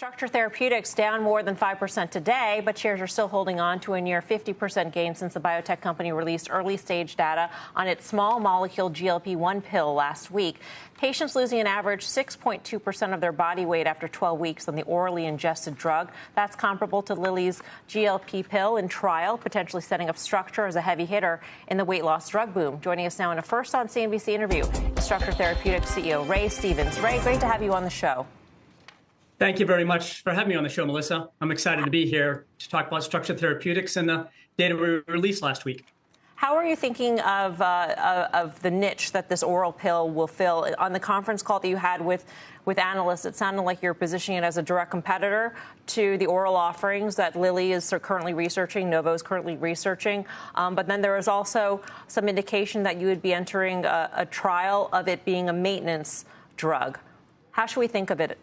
Structure Therapeutics down more than 5% today, but shares are still holding on to a near 50% gain since the biotech company released early-stage data on its small molecule GLP-1 pill last week. Patients losing an average 6.2% of their body weight after 12 weeks on the orally ingested drug. That's comparable to Lilly's GLP pill in trial, potentially setting up Structure as a heavy hitter in the weight loss drug boom. Joining us now in a first on CNBC interview, Structure Therapeutics CEO Ray Stevens. Ray, great to have you on the show. Thank you very much for having me on the show, Melissa. I'm excited to be here to talk about Structure Therapeutics and the data we released last week. How are you thinking of the niche that this oral pill will fill? On the conference call that you had with analysts, it sounded like you're positioning it as a direct competitor to the oral offerings that Lilly is currently researching, Novo is currently researching. But then there is also some indication that you would be entering a trial of it being a maintenance drug. How should we think of it?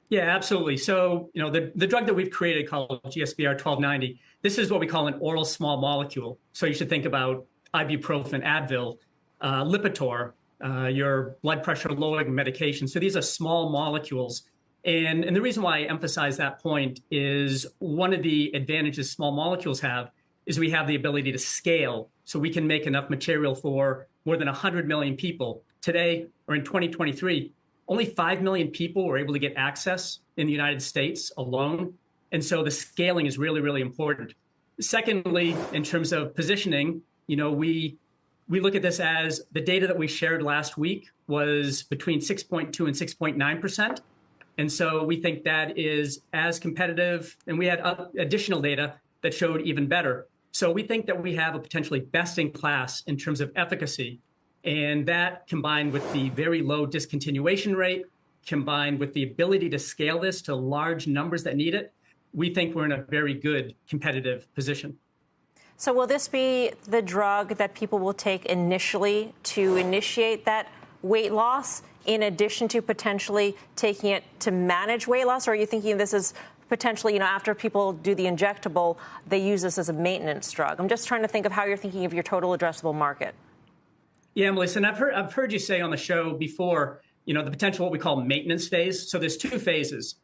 Yeah, absolutely. So, the drug that we've created called GSBR 1290, this is what we call an oral small molecule. So you should think about ibuprofen, Advil, Lipitor, your blood pressure lowering medication. So these are small molecules. And the reason why I emphasize that point is one of the advantages small molecules have is we have the ability to scale. So we can make enough material for more than 100 million people. Today, or in 2023, only 5 million people were able to get access in the United States alone. And so the scaling is really, really important. Secondly, in terms of positioning, we look at this as the data that we shared last week was between 6.2 and 6.9%. And so we think that is as competitive. And we had additional data that showed even better. So we think that we have a potentially best in class in terms of efficacy. And that combined with the very low discontinuation rate, combined with the ability to scale this to large numbers that need it, we think we're in a very good competitive position. So will this be the drug that people will take initially to initiate that weight loss, in addition to potentially taking it to manage weight loss? Or are you thinking this is potentially, after people do the injectable, they use this as a maintenance drug? I'm just trying to think of how you're thinking of your total addressable market. Yeah, Melissa, and I've heard you say on the show before, the potential what we call maintenance phase. So there's two phases.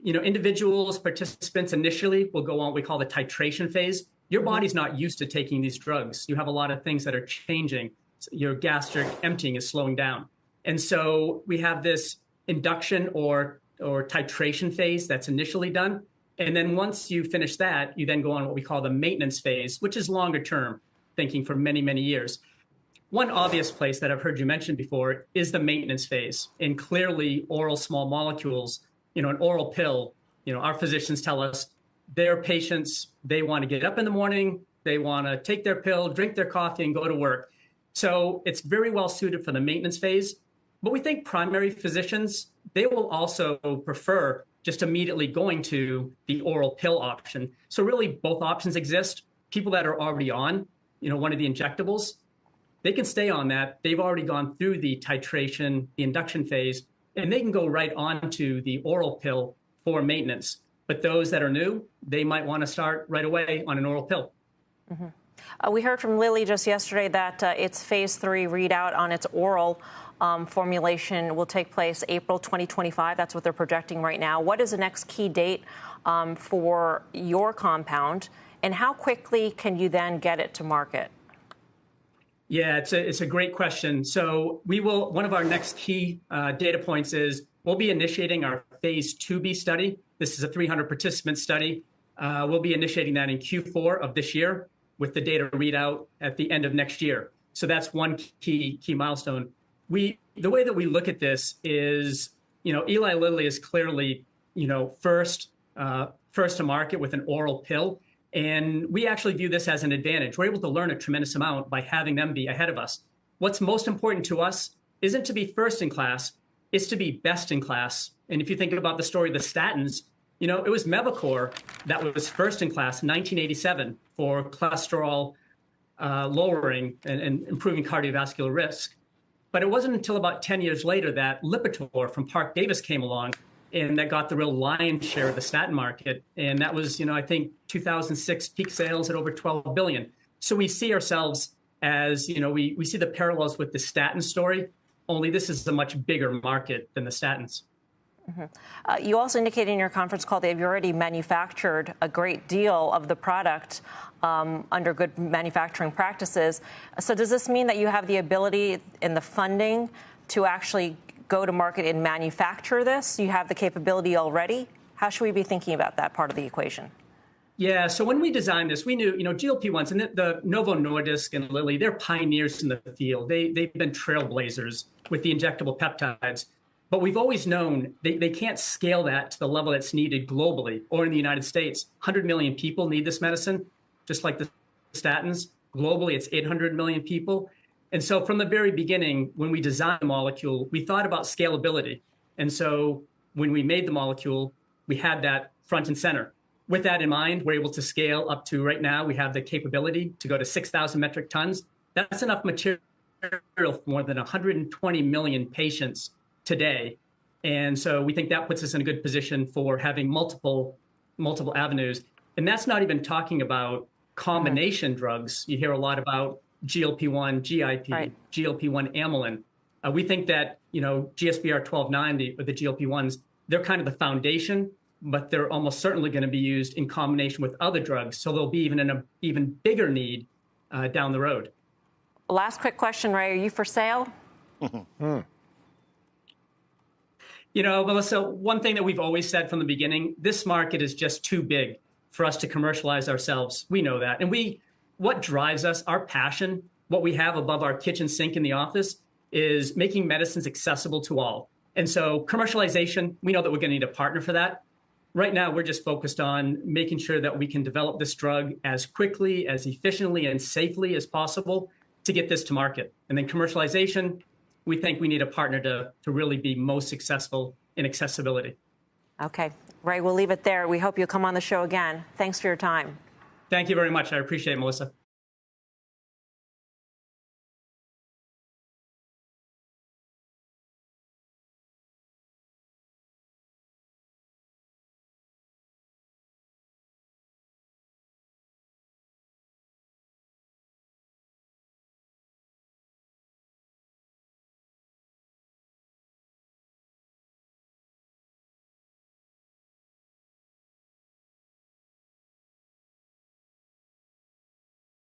Individuals, participants initially will go on what we call the titration phase. Your body's not used to taking these drugs. You have a lot of things that are changing. Your gastric emptying is slowing down. And so we have this induction or titration phase that's initially done. And then once you finish that, you then go on what we call the maintenance phase, which is longer term, thinking for many, many years. One obvious place that I've heard you mention before is the maintenance phase. And clearly, oral small molecules, an oral pill, our physicians tell us their patients, they want to get up in the morning, they want to take their pill, drink their coffee, and go to work. So it's very well suited for the maintenance phase. But we think primary physicians, they will also prefer just immediately going to the oral pill option. So really, both options exist. People that are already on, one of the injectables, they can stay on that. They've already gone through the titration, the induction phase, and they can go right on to the oral pill for maintenance. But those that are new, they might want to start right away on an oral pill. Mm-hmm. We heard from Lilly just yesterday that its phase 3 readout on its oral formulation will take place April 2025. That's what they're projecting right now. What is the next key date for your compound, and how quickly can you then get it to market? Yeah, it's a great question. So one of our next key data points is we'll be initiating our phase 2B study. This is a 300 participant study. We'll be initiating that in Q4 of this year with the data readout at the end of next year. So that's one key milestone. The way that we look at this is, Eli Lilly is clearly, first to market with an oral pill. And we actually view this as an advantage. We're able to learn a tremendous amount by having them be ahead of us. What's most important to us isn't to be first in class, it's to be best in class. And if you think about the story of the statins, it was Mevacor that was first in class in 1987 for cholesterol lowering and improving cardiovascular risk. But it wasn't until about 10 years later that Lipitor from Park Davis came along, and that got the real lion's share of the statin market. And that was, I think 2006 peak sales at over 12 billion. So we see ourselves as, we see the parallels with the statin story, only this is a much bigger market than the statins. You also indicated in your conference call that you've already manufactured a great deal of the product under good manufacturing practices. So does this mean that you have the ability and the funding to actually go to market and manufacture this? You have the capability already? How should we be thinking about that part of the equation? Yeah, so when we designed this, we knew, GLP-1s, and the Novo Nordisk and Lilly, they're pioneers in the field. They've been trailblazers with the injectable peptides. But we've always known they can't scale that to the level that's needed globally or in the United States. 100 million people need this medicine, just like the statins. Globally, it's 800 million people. And so from the very beginning, when we designed the molecule, we thought about scalability. And so when we made the molecule, we had that front and center. With that in mind, we're able to scale up to, right now, we have the capability to go to 6,000 metric tons. That's enough material for more than 120 million patients today. And so we think that puts us in a good position for having multiple avenues. And that's not even talking about combination drugs. You hear a lot about GLP-1, GIP, right. GLP-1 amylin. We think that, GSBR 1290 or the GLP-1s, they're kind of the foundation, but they're almost certainly going to be used in combination with other drugs. So there'll be an even bigger need down the road. Last quick question, Ray. Are you for sale? Melissa, one thing that we've always said from the beginning, this market is just too big for us to commercialize ourselves. We know that. And what drives us, our passion, what we have above our kitchen sink in the office is making medicines accessible to all. And so commercialization, we know that we're going to need a partner for that. Right now, we're just focused on making sure that we can develop this drug as quickly, as efficiently, and safely as possible to get this to market. And then commercialization, we think we need a partner to really be most successful in accessibility. Okay. Ray, we'll leave it there. We hope you'll come on the show again. Thanks for your time. Thank you very much. I appreciate it, Melissa.